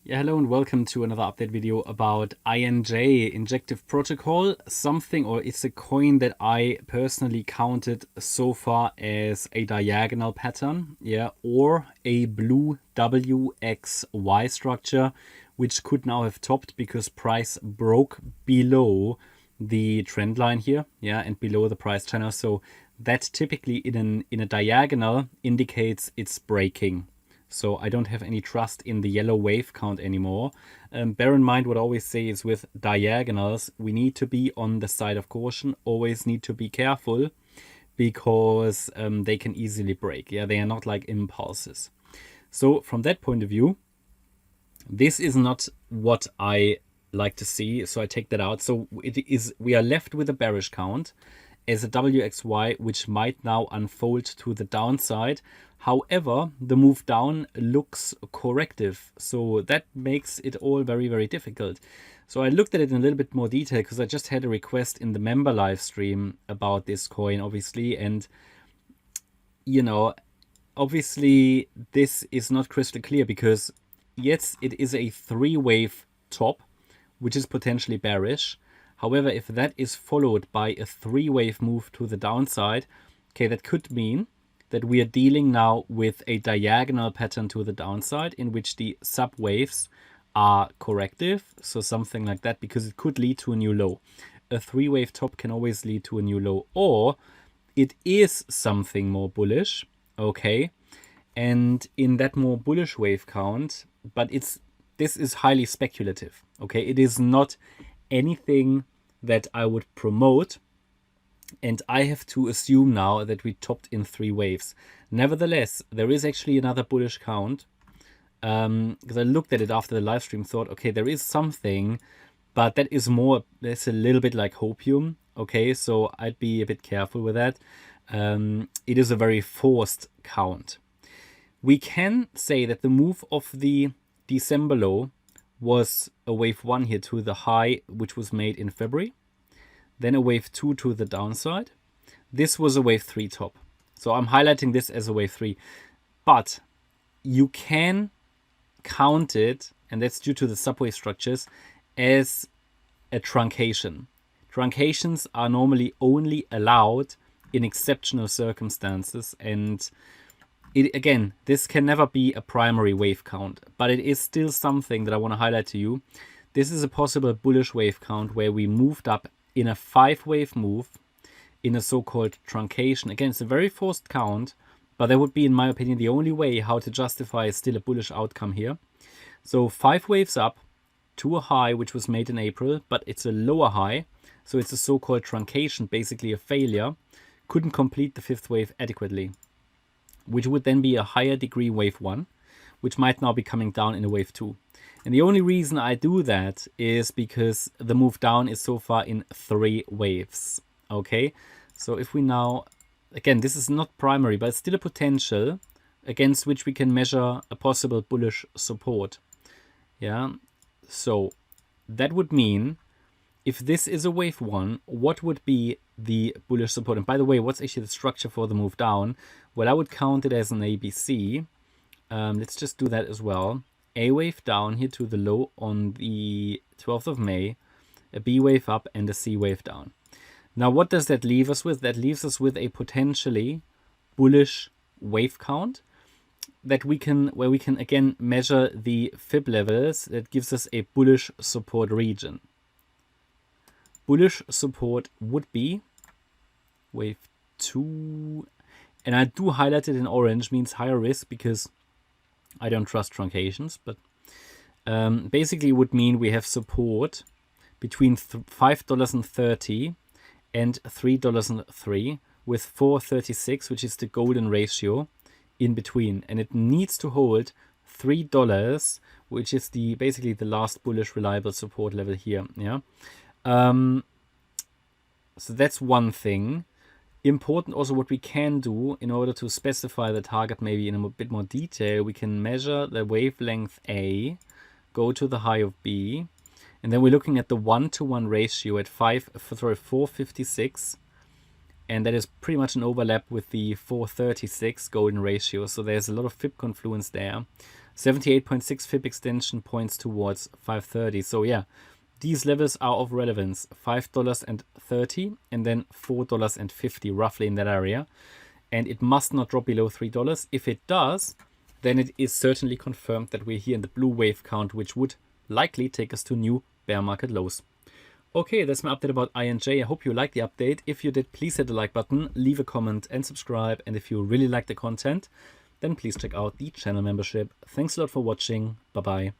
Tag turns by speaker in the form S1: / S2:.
S1: Yeah, hello and welcome to another update video about INJ, Injective Protocol, something, or it's a coin that I personally counted so far as a diagonal pattern, yeah, or a blue WXY structure, which could now have topped because price broke below the trend line here, yeah, and below the price channel. So that typically in a diagonal indicates it's breaking. So I don't have any trust in the yellow wave count anymore. Bear in mind what I always say is with diagonals, we need to be on the side of caution, always need to be careful because they can easily break. Yeah, they are not like impulses. So from that point of view, this is not what I like to see. So I take that out. So we are left with a bearish count as a WXY, which might now unfold to the downside. However, the move down looks corrective. So that makes it all very, very difficult. So I looked at it in a little bit more detail because I just had a request in the member live stream about this coin, obviously. And, you know, obviously this is not crystal clear because, yes, it is a three-wave top, which is potentially bearish. However, if that is followed by a three-wave move to the downside, okay, that could mean that we are dealing now with a diagonal pattern to the downside in which the sub-waves are corrective. So something like that, because it could lead to a new low. A three-wave top can always lead to a new low, or it is something more bullish, okay? And in that more bullish wave count, but this is highly speculative, okay? It is not anything that I would promote, and I have to assume now that we topped in three waves. Nevertheless, there is actually another bullish count, because I looked at it after the live stream, thought, okay, there is something, but that is more, that's a little bit like hopium, okay? So I'd be a bit careful with that. It is a very forced count. We can say that the move of the December low was a wave 1 here to the high, which was made in February. Then a wave 2 to the downside. This was a wave 3 top. So I'm highlighting this as a wave 3. But you can count it, and that's due to the subwave structures, as a truncation. Truncations are normally only allowed in exceptional circumstances, and again, this can never be a primary wave count, but it is still something that I want to highlight to you. This is a possible bullish wave count where we moved up in a 5-wave move in a so-called truncation. Again, it's a very forced count, but that would be, in my opinion, the only way how to justify still a bullish outcome here. So 5 waves up to a high, which was made in April, but it's a lower high. So it's a so-called truncation, basically a failure. Couldn't complete the 5th wave adequately, which would then be a higher degree wave 1, which might now be coming down in a wave 2. And the only reason I do that is because the move down is so far in 3 waves. Okay, so if we now, again, this is not primary, but it's still a potential against which we can measure a possible bullish support. Yeah, so that would mean if this is a wave 1, what would be the bullish support? And by the way, what's actually the structure for the move down? Well, I would count it as an ABC. Let's just do that as well. A wave down here to the low on the 12th of May, a B wave up, and a C wave down. Now, what does that leave us with? That leaves us with a potentially bullish wave count that where we can again measure the fib levels. That gives us a bullish support region. Bullish support would be wave 2, and I do highlight it in orange, means higher risk because I don't trust truncations, but basically it would mean we have support between $5.30 and $3.03 with 4.36, which is the golden ratio in between, and it needs to hold $3, which is basically the last bullish reliable support level here. Yeah. So that's one thing. Important also what we can do in order to specify the target maybe in a bit more detail, we can measure the wavelength A, go to the high of B, and then we're looking at the 1-to-1 ratio at 456, and that is pretty much an overlap with the 436 golden ratio, so there's a lot of fib confluence there. 78.6 FIB extension points towards 530. So yeah, these levels are of relevance. $5.30 and then $4.50, roughly in that area. And it must not drop below $3. If it does, then it is certainly confirmed that we're here in the blue wave count, which would likely take us to new bear market lows. Okay, that's my update about INJ. I hope you liked the update. If you did, please hit the like button, leave a comment and subscribe. And if you really like the content, then please check out the channel membership. Thanks a lot for watching. Bye-bye.